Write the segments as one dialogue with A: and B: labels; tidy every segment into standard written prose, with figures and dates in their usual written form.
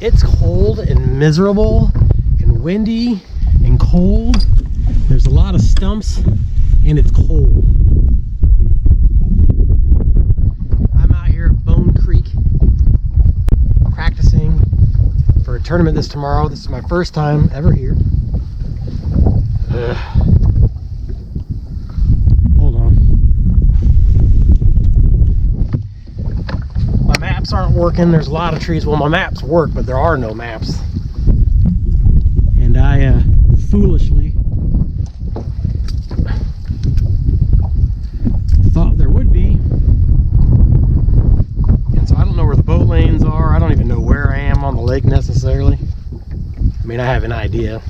A: It's cold and miserable and windy and cold. There's a lot of stumps and it's cold. I'm out here at Bone Creek practicing for a tournament tomorrow. This is my first time ever here. Hold on. My maps aren't working. There's a lot of trees. Well, my maps work, but there are no maps. And I foolishly thought there would be. And so I don't know where the boat lanes are. I don't even know where I am on the lake necessarily. I mean, I have an idea.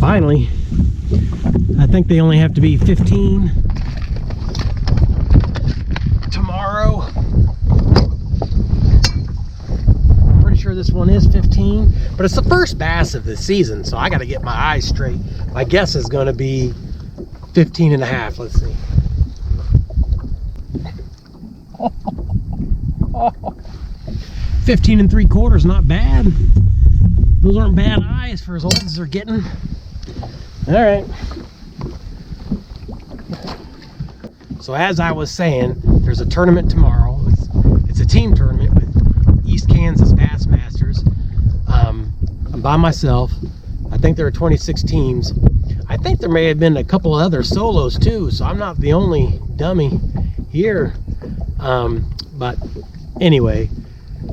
A: Finally, I think they only have to be 15 tomorrow. I'm pretty sure this one is 15, but it's the first bass of the season, so I got to get my eyes straight. My guess is going to be 15 and a half. Let's see. 15 and 3/4, not bad. Those aren't bad eyes for as old as they're getting. All right. So as I was saying, there's a tournament tomorrow. It's a team tournament with East Kansas Bassmasters. I'm by myself. I think there are 26 teams. I think there may have been a couple of other solos too, so I'm not the only dummy here. But anyway,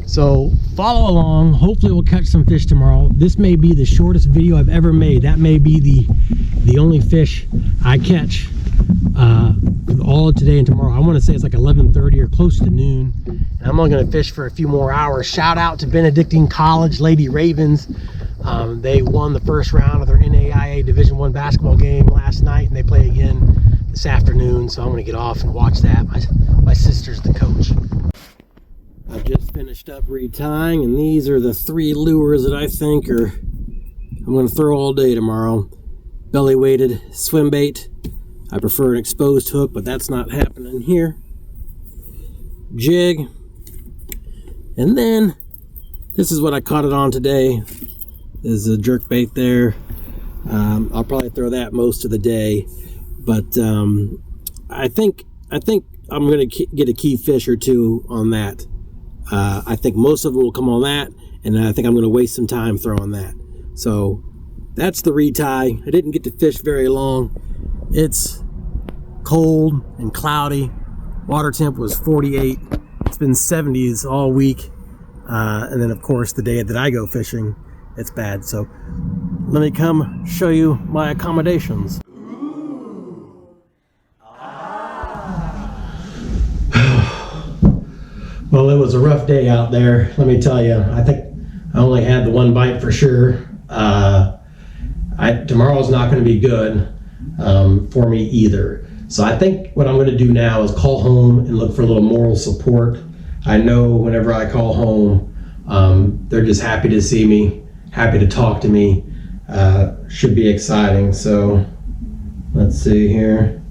A: so follow along. Hopefully we'll catch some fish tomorrow. This may be the shortest video I've ever made. That may be the only fish I catch all of today and tomorrow. I want to say it's like 11:30 or close to noon. And I'm only going to fish for a few more hours. Shout out to Benedictine College Lady Ravens. They won the first round of their NAIA Division I basketball game last night, and they play again this afternoon. So I'm going to get off and watch that. My sister's the coach. I've just finished up retying, and these are the 3 lures that I think I'm going to throw all day tomorrow. Belly weighted swim bait. I prefer an exposed hook, but that's not happening here. Jig. And then this is what I caught it on today. Is a jerk bait there. I'll probably throw that most of the day, but I think I'm going to get a key fish or two on that. I think most of them will come on that, and I think I'm going to waste some time throwing that. So that's the retie. I didn't get to fish very long. It's cold and cloudy. Water temp was 48. It's been 70s all week. And then of course the day that I go fishing, it's bad. So let me come show you my accommodations. Well, it was a rough day out there, let me tell you. I think I only had the 1 bite for sure. Tomorrow's not going to be good for me either. So I think what I'm going to do now is call home and look for a little moral support. I know whenever I call home, they're just happy to see me, happy to talk to me. Should be exciting. So let's see here.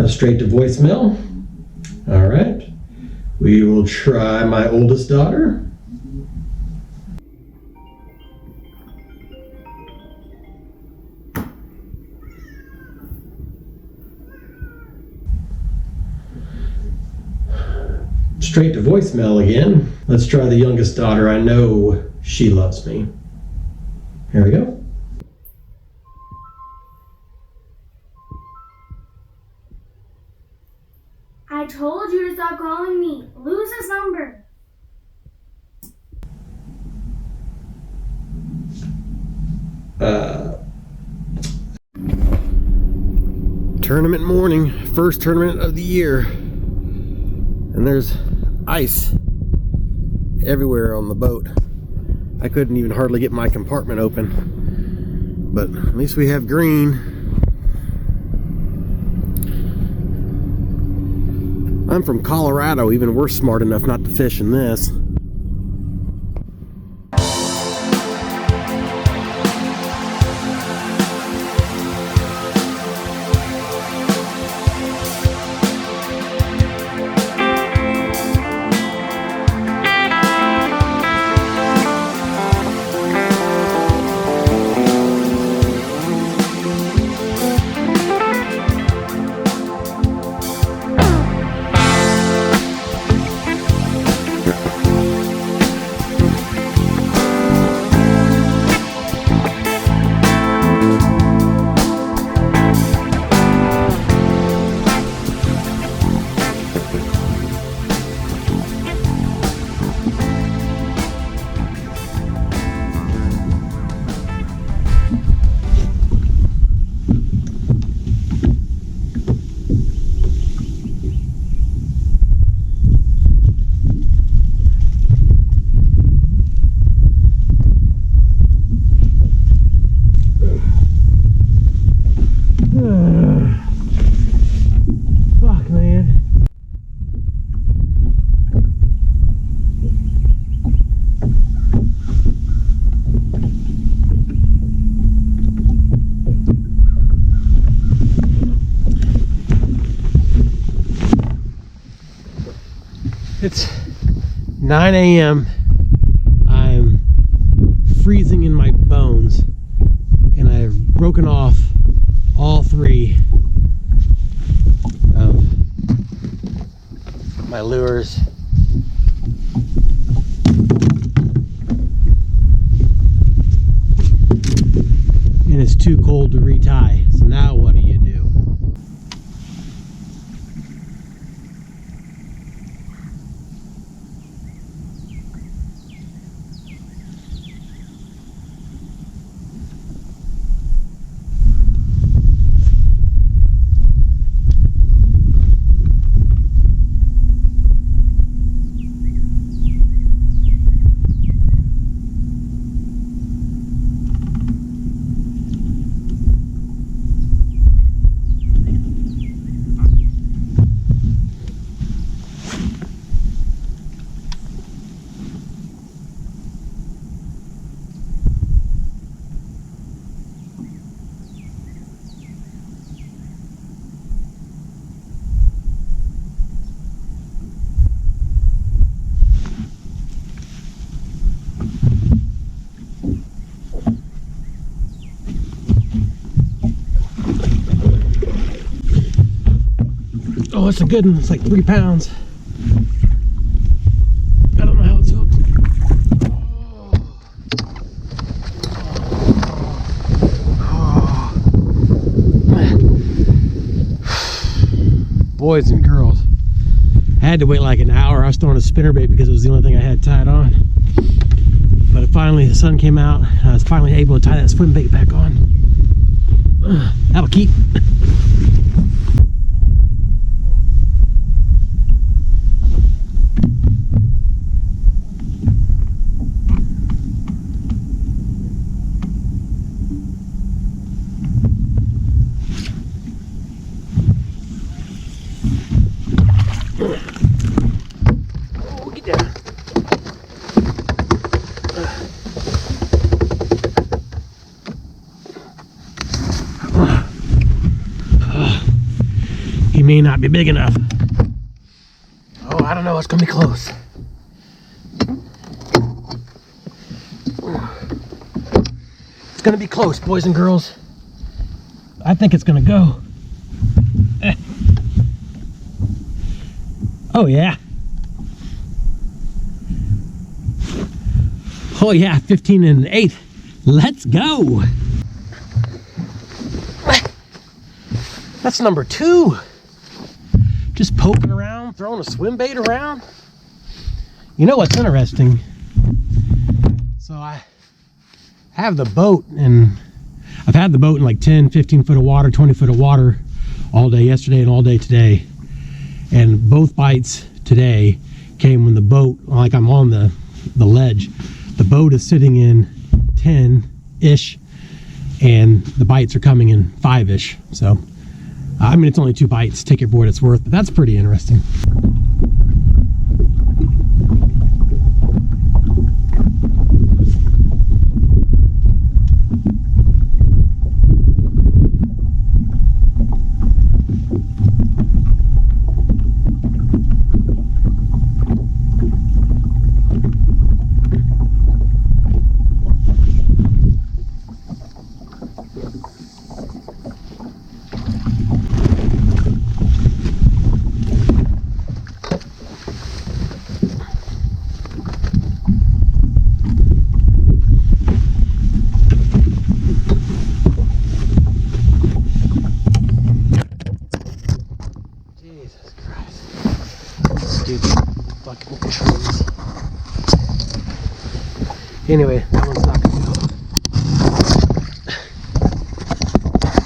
A: Straight to voicemail. All right. We will try my oldest daughter. Straight to voicemail again. Let's try the youngest daughter. I know she loves me. Here we go.
B: I told you to stop calling me. Lose his number.
A: Tournament morning, first tournament of the year. And there's ice everywhere on the boat. I couldn't even hardly get my compartment open. But at least we have green. I'm from Colorado, even we're smart enough not to fish in this. It's 9 a.m. I'm freezing in my bones, and I've broken off all 3 of my lures. And it's too cold to retie. So now what do you do? Oh, it's a good one. It's like 3 pounds. I don't know how it's hooked. Boys and girls, I had to wait like an hour. I was throwing a spinnerbait because it was the only thing I had tied on. But finally, the sun came out. I was finally able to tie that swim bait back on. That'll keep. Oh, get down. He may not be big enough. Oh, I don't know. It's gonna be close. It's gonna be close, boys and girls. I think it's gonna go. Oh yeah. Oh yeah, 15 and 8. Let's go. That's number 2. Just poking around, throwing a swim bait around. You know what's interesting? So I have the boat, and I've had the boat in like 10, 15 foot of water, 20 foot of water all day yesterday and all day today. And both bites today came when the boat, like I'm on the ledge, the boat is sitting in 10-ish, and the bites are coming in 5-ish. So, I mean, it's only 2 bites, take it for what it's worth, but that's pretty interesting. Jesus Christ. Dude, fucking trees. Anyway, that one's not gonna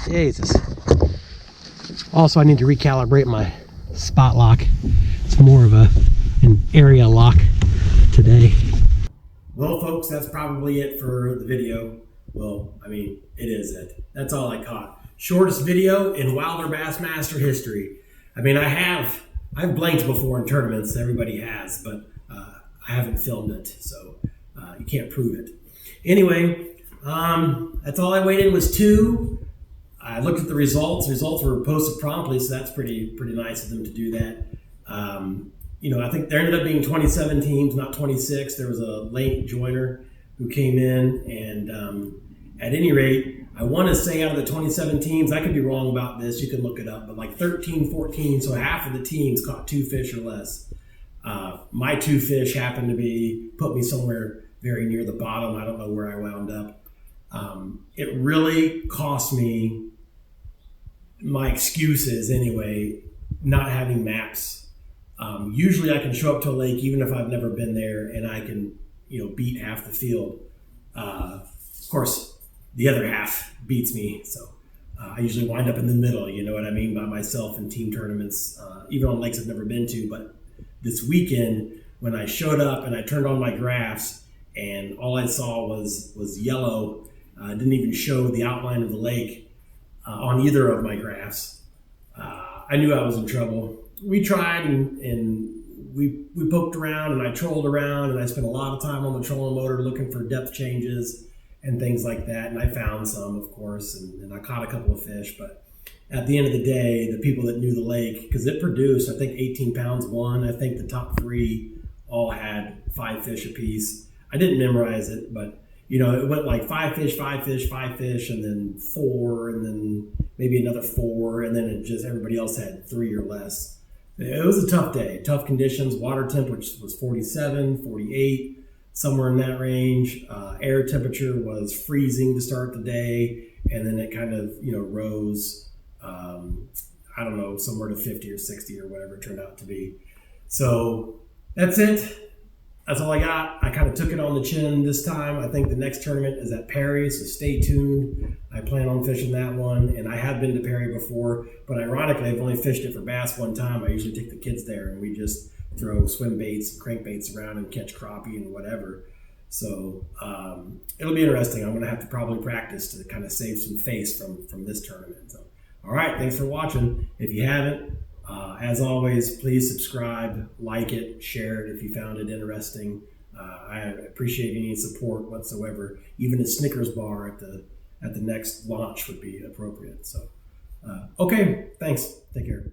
A: go. Jesus. Also, I need to recalibrate my spot lock. It's more of an area lock today. Well, folks, that's probably it for the video. Well, I mean, it is it. That's all I caught. Shortest video in Wilder Bassmaster history. I mean, I've blanked before in tournaments. Everybody has, but I haven't filmed it, so you can't prove it. Anyway, that's all I weighed in was 2. I looked at the results. The results were posted promptly, so that's pretty nice of them to do that. I think there ended up being 27 teams, not 26. There was a late joiner who came in, and at any rate, I want to say out of the 27 teams, I could be wrong about this, you can look it up, but like 13, 14, so half of the teams caught 2 fish or less. My 2 fish happened to put me somewhere very near the bottom. I don't know where I wound up. It really cost me, my excuses anyway, not having maps. Usually I can show up to a lake even if I've never been there, and I can beat half the field. Of course, the other half beats me, so I usually wind up in the middle, you know what I mean, by myself in team tournaments, even on lakes I've never been to. But this weekend, when I showed up and I turned on my graphs and all I saw was yellow, didn't even show the outline of the lake on either of my graphs, I knew I was in trouble. We tried and we poked around, and I trolled around, and I spent a lot of time on the trolling motor looking for depth changes and things like that. And I found some, of course, and I caught a couple of fish. But at the end of the day, the people that knew the lake, because it produced, I think 18 pounds won. I think the top 3 all had 5 fish apiece. I didn't memorize it, but it went like 5 fish, 5 fish, 5 fish, and then 4, and then maybe another 4, and then everybody else had 3 or less. It was a tough day, tough conditions. Water temp, which was 47, 48, somewhere in that range. Air temperature was freezing to start the day, and then it kind of rose, I don't know, somewhere to 50 or 60 or whatever it turned out to be. So that's it. That's all I got. I kind of took it on the chin this time. I think the next tournament is at Perry, so stay tuned. I plan on fishing that one, and I have been to Perry before, but ironically, I've only fished it for bass one time. I usually take the kids there, and we just throw swim baits and crankbaits around and catch crappie and whatever. So it'll be interesting. I'm going to have to probably practice to kind of save some face from this tournament. So, all right, thanks for watching. If you haven't, as always, please subscribe, like it, share it if you found it interesting. I appreciate any support whatsoever. Even a Snickers bar at the next launch would be appropriate. So, okay, thanks. Take care.